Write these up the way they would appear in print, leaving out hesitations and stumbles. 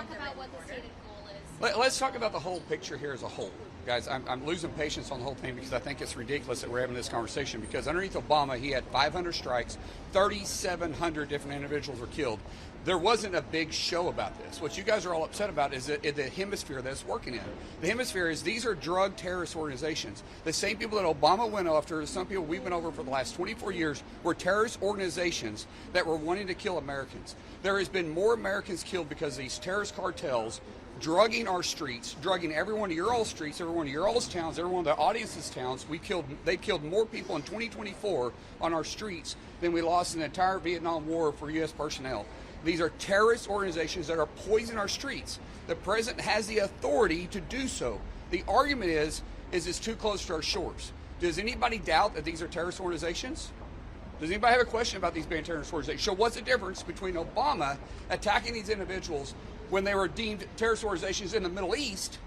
talk about what the stated goal is. Let's talk about the whole picture here as a whole. Guys, I'm losing patience on the whole thing because I think it's ridiculous that we're having this conversation, because underneath Obama, he had 500 strikes, 3,700 different individuals were killed. There wasn't a big show about this. What you guys are all upset about is the hemisphere that's working in. The hemisphere is these are drug terrorist organizations. The same people that Obama went after, some people we've been over for the last 24 years, were terrorist organizations that were wanting to kill Americans. There has been more Americans killed because these terrorist cartels drugging our streets, drugging every one of your all streets, every one of your all's towns, every one of the audience's towns. They killed more people in 2024 on our streets than we lost in the entire Vietnam War for U.S. personnel. These are terrorist organizations that are poisoning our streets. The president has the authority to do so. The argument is it's too close to our shores. Does anybody doubt that these are terrorist organizations? Does anybody have a question about these being terrorist organizations? So what's the difference between Obama attacking these individuals when they were deemed terrorist organizations in the Middle East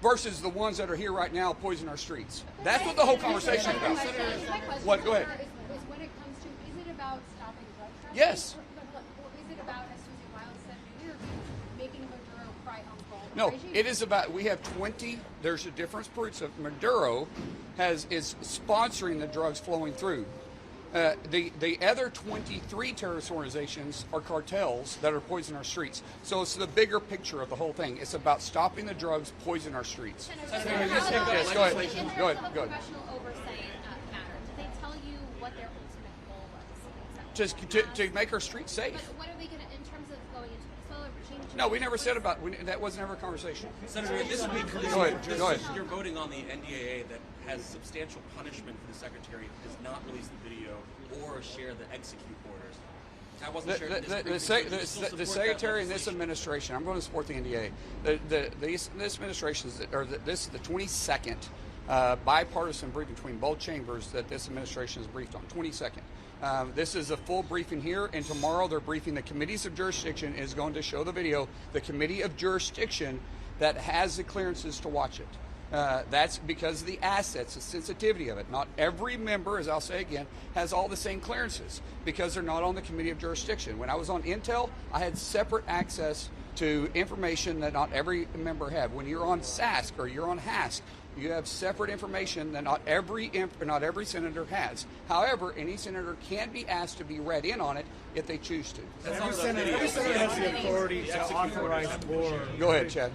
versus the ones that are here right now poisoning our streets? That's what the whole conversation is about. What? Go ahead. Is when it comes to, is it about stopping drug trafficking? Yes. Is it about, as Susie Wiles said in the interview, making Maduro cry uncle? No, it is about, we have 20, there's a difference proofs of Maduro is sponsoring the drugs flowing through. The other 23 terrorist organizations are cartels that are poisoning our streets. So it's the bigger picture of the whole thing. It's about stopping the drugs poisoning our streets. Yes, go ahead. Go ahead. Go ahead. Congressional oversight matter. Did they tell you what their ultimate goal was? Just to make our streets safe. But what are they going to, in terms of going into solar change? No, we never said about that. Was never a conversation. Senator, this week Go ahead. you're voting on the NDAA that has substantial punishment for the secretary who does not release the video or share the execute orders. I wasn't sure. The secretary in this administration, I'm going to support the NDA. This administration this is the 22nd bipartisan briefing between both chambers that this administration is briefed on. 22nd. This is a full briefing here, and tomorrow they're briefing the committees of jurisdiction. Is going to show the video. The committee of jurisdiction that has the clearances to watch it. That's because of the assets, the sensitivity of it. Not every member, as I'll say again, has all the same clearances because they're not on the committee of jurisdiction. When I was on Intel, I had separate access to information that not every member had. When you're on SASC or you're on HASC, you have separate information that not every senator has. However, any senator can be asked to be read in on it if they choose to. Every senator has the authority to authorize war. Go ahead, Chad.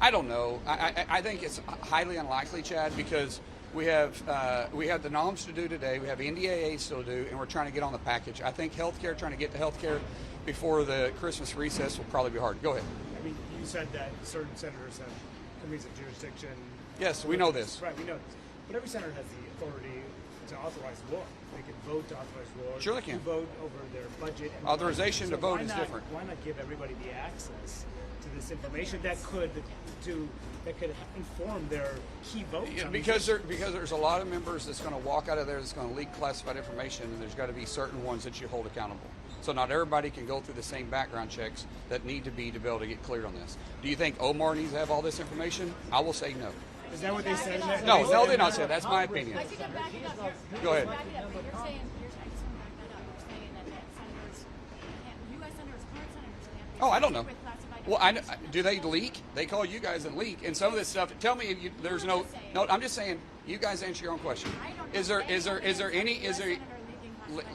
I don't know. I think it's highly unlikely, Chad, because we have the noms to do today. We have NDAA still to do, and we're trying to get on the package. I think trying to get to healthcare before the Christmas recess will probably be hard. Go ahead. I mean, you said that certain senators have committees of jurisdiction. Yes, we know this. Right, we know this. But every senator has the authority to authorize war. They can vote to authorize war. Sure they can. Vote over their budget. And authorization so to vote is different. Why not give everybody the access to this information that could inform their key votes? Yeah, because there's a lot of members that's going to walk out of there that's going to leak classified information, and there's got to be certain ones that you hold accountable. So not everybody can go through the same background checks that need to be able to get cleared on this. Do you think Omar needs to have all this information? I will say no. Is that what they said? No, they're not saying. That's my opinion. I think I'm backing up. Go ahead. You're saying, I just want to back that up. You're saying that senators, U.S. senators, current senators can't be Oh, I don't know. with classified Well, do they leak? They call you guys and leak, and some of this stuff. Tell me if there's no. No, I'm just saying. You guys answer your own question. Is there any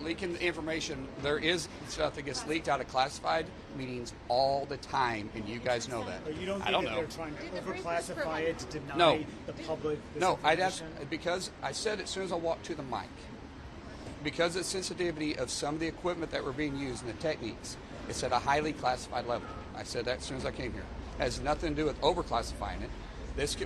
leaking information? There is stuff that gets leaked out of classified meetings all the time, and you guys know that. But you don't think I don't that know. they're trying to overclassify it to deny No. the public this No, information? because I said as soon as I walked to the mic, because of the sensitivity of some of the equipment that were being used and the techniques, it's at a highly classified level. I said that as soon as I came here. It has nothing to do with overclassifying it. This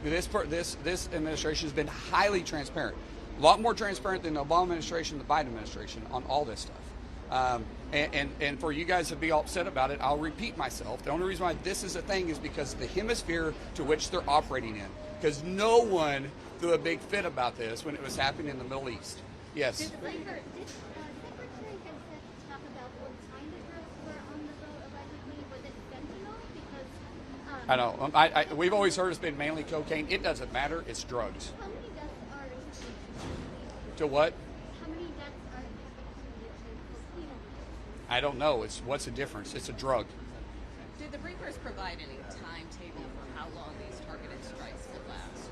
administration has been highly transparent, a lot more transparent than the Obama administration, the Biden administration on all this stuff. And for you guys to be upset about it, I'll repeat myself. The only reason why this is a thing is because of the hemisphere to which they're operating in. Because no one threw a big fit about this when it was happening in the Middle East. Yes. Did Secretary Henseth talk about what kind of drugs were on the boat allegedly? Was it fentanyl? Because I know. We've always heard it's been mainly cocaine. It doesn't matter. It's drugs. how many deaths are attributed To what? How many deaths are attributed to cocaine? I don't know. What's the difference? It's a drug. Did the briefers provide any timetable for how long these targeted strikes could last?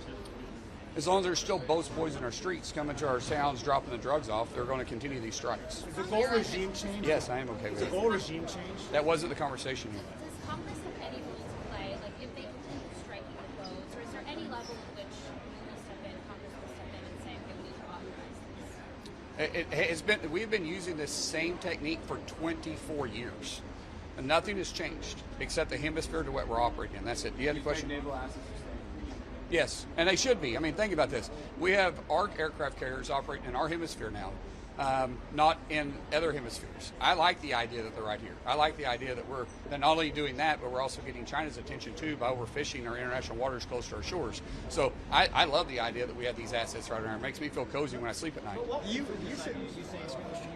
As long as there's still boats, boys in our streets coming to our towns, dropping the drugs off, they're going to continue these strikes. Is the goal regime change? Yes, I am okay Is with the it. goal regime change? That wasn't the conversation here. Does Congress have any role to play? Like, if they continue striking the boats, or is there any level at which will step in, Congress will step in and say, okay, we need to authorize this? It has been. We've been using this same technique for 24 years, and nothing has changed except the hemisphere to what we're operating in. That's it. You had a question? Yes, and they should be. I mean, think about this. We have our aircraft carriers operating in our hemisphere now, not in other hemispheres. I like the idea that they're right here. I like the idea that they're not only doing that, but we're also getting China's attention too by overfishing our international waters close to our shores. So I love the idea that we have these assets right around. It makes me feel cozy when I sleep at night. You said you saying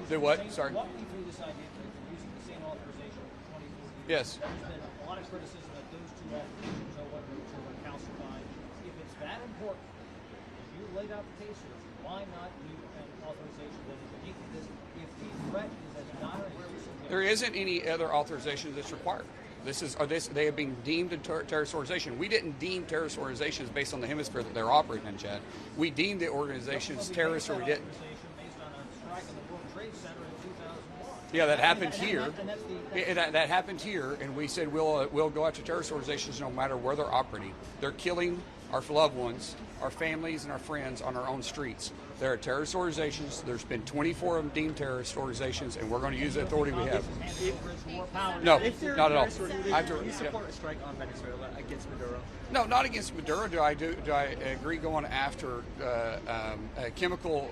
Do what? Sorry. Walk me through this idea of using the same authorization for 24 years. Yes. There's been a lot of criticism that those two authorizations are what were calcified. If it's that important, if you laid out the case here, why not do an authorization that is unique to this if the threat is as dire as you suggest? There isn't any other authorization that's required. They have been deemed a terrorist organization. We didn't deem terrorist organizations based on the hemisphere that they're operating in, Chad. We deemed the organizations terrorists, or we didn't. Based on a strike on the World Trade Center in 2001. Yeah, that happened And here. That happened here, and we said we'll go after terrorist organizations no matter where they're operating. They're killing our loved ones, our families, and our friends on our own streets. There are terrorist organizations. There's been 24 of them deemed terrorist organizations, and we're going to use the authority we have. No, not at all. Do you support a strike on Venezuela against Maduro? No, not against Maduro. Do I agree going after chemical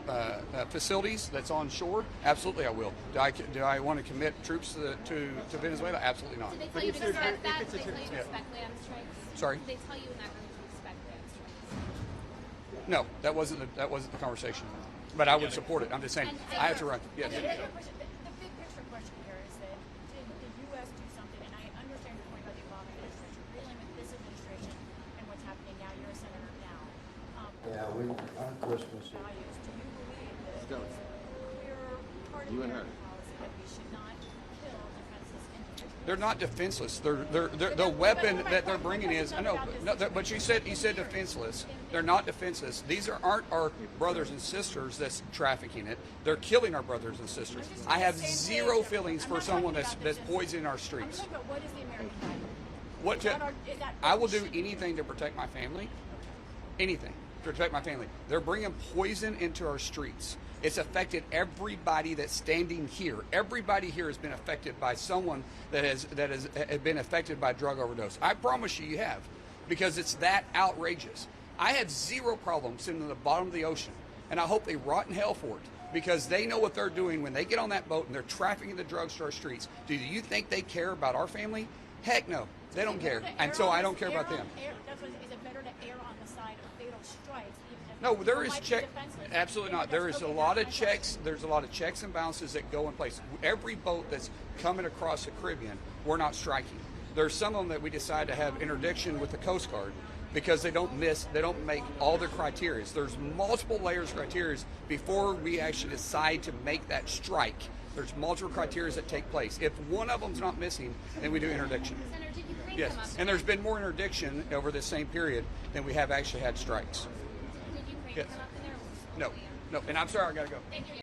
facilities that's on shore? Absolutely, I will. Do I want to commit troops to Venezuela? Absolutely not. Did they tell you to respect that? Did they tell you to respect land strikes? Sorry? Did they tell you in that room to respect land strikes? No, that wasn't the conversation. But I would support it. I'm just saying I have to run. Yes. The big picture question here is that did the U.S. do something, and I understand your point about the Obama administration, dealing with this administration and what's happening now, you're a senator now. Our Christmas. Values, do you believe that it's a clear part of American policy that we should not kill defenseless individuals? They're not defenseless. The weapon that they're bringing is but you said defenseless. They're not defenseless. These aren't our brothers and sisters that's trafficking it. They're killing our brothers and sisters. I have zero feelings for someone that's poisoning our I'm streets. talking about what is the American value? I will do anything to protect my family. Anything to protect my family. They're bringing poison into our streets. It's affected everybody that's standing here. Everybody here has been affected by someone that has been affected by drug overdose. I promise you have, because it's that outrageous. I have zero problem sitting in the bottom of the ocean, and I hope they rot in hell for it, because they know what they're doing when they get on that boat and they're trafficking the drugs to our streets. Do you think they care about our family? Heck no, they don't care, and so I don't care about them. Is it better to err on the side of fatal strikes? No, there is check. Absolutely not. There is a lot of checks. There's a lot of checks and balances that go in place. Every boat that's coming across the Caribbean, we're not striking. There's some of them that we decide to have interdiction with the Coast Guard because they don't make all their criteria. There's multiple layers of criteria before we actually decide to make that strike. There's multiple criteria that take place. If one of them's not missing, then we do interdiction. Senator, did Ukraine Yes, come up? and there's been more interdiction over this same period than we have actually had strikes. Did Ukraine Yes. come up in there? No, and I'm sorry, I gotta go. Thank you.